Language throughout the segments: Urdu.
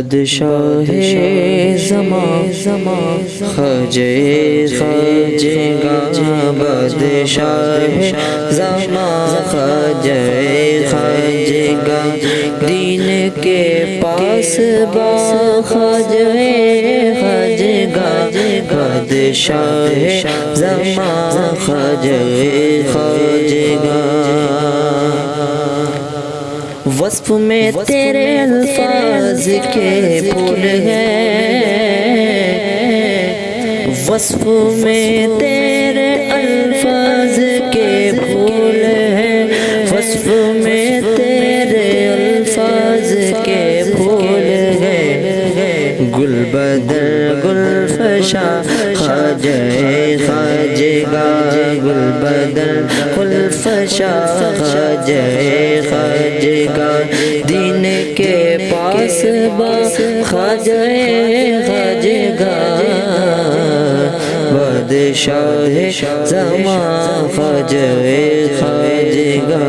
بادشاہ زمان خواجہ خواجگاں بادشاہ زمان خواجہ خواجگاں دین کے پاس با خواجہ خواجگاں بادشاہ زمان خواجہ خواجگاں وصف میں تیرے الفاظ کے پھول ہیں وصف میں تیرے الفاظ کے پھول ہیں وصف میں تیرے الفاظ کے پھول ہیں گل بدر گل فشا خواجہ خواجگاں گل بدر گل فشا خواجہ خواجگاں دین کے پاس با خواجہ خواجگاں بادشاہ زمان خواجہ خواجگاں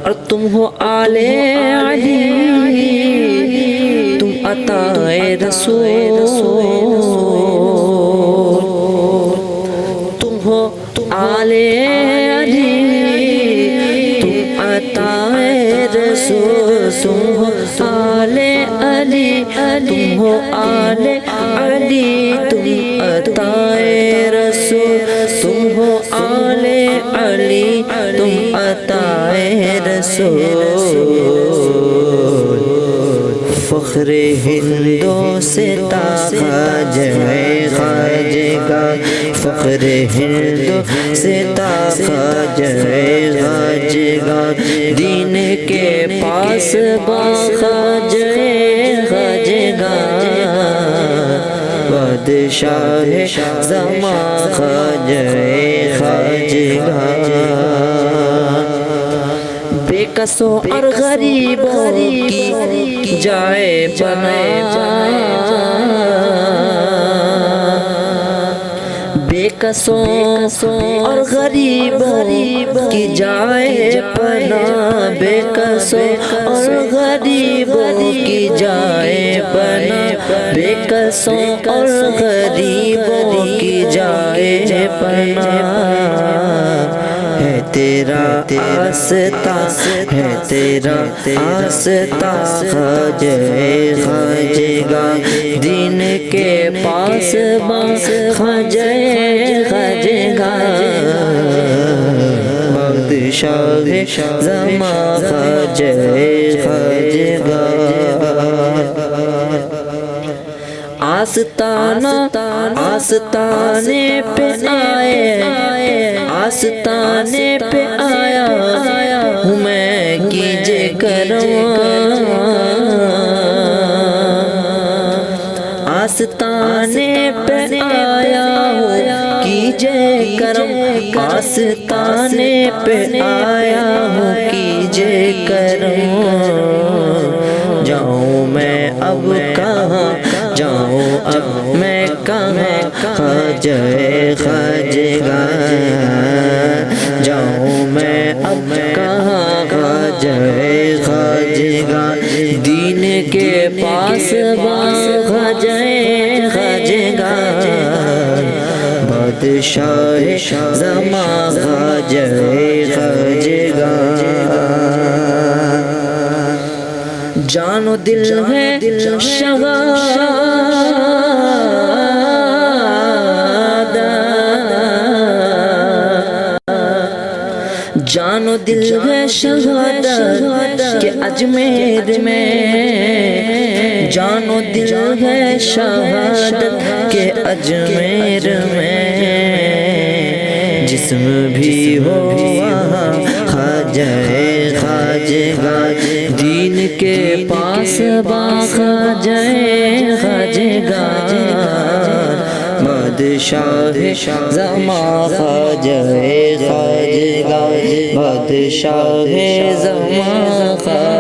اور تم ہو آل علی تم عطا رسول تم ہو آل علی تم عطا رسول تم ہو آل علی تم ہو آل علی تم عطا رسول تم ہو آل علی تم عطا رسول فخر ہندوستاں خواجہ خواجگاں فخر ہندوستاں خواجہ خواجگاں دین کے پاس با خواجہ خواجگاں بادشاہ زمان خواجہ خواجگاں بے کسوں اور غریبوں کی جائے پناہ بے کسوں اور غریبوں کی جائے پناہ بے کسوں اور غریبوں کی جائے پناہ بے کسوں اور غریبوں کی جائے پناہ ہے تیرا آستاں ہے تیرا آستاں خواجہ خواجگاں دین کے پاس با خواجہ خواجگاں بادشاہ زمان خواجہ خواجگاں آستانہ آستانے پہ آئے آستانے پہ آیا ہوں میں کیجے کرم آستانے پہ آیا ہوں کیجے کرم آستانے پہ آیا ہوں کیجے کرم جاؤں میں اب کہاں جاؤں اب میں کہاں خواجہ خواجگاں جاؤں میں اب کہاں خواجہ خواجگاں دین کے پاس با خواجہ خواجگاں بادشاہ زمان خواجہ خواجگاں جان و دل ہے شہادہ جان و دل ہے شہادت کہ اجمیر میں جان و دل ہے شہادت کہ اجمیر میں جسم بھی ہو وہاں خواجہ خواجگاں دین کے پاس با خواجہ خواجگاں بادشاہ زمان خواجہ خواجگاں بادشاہ زمان خواجہ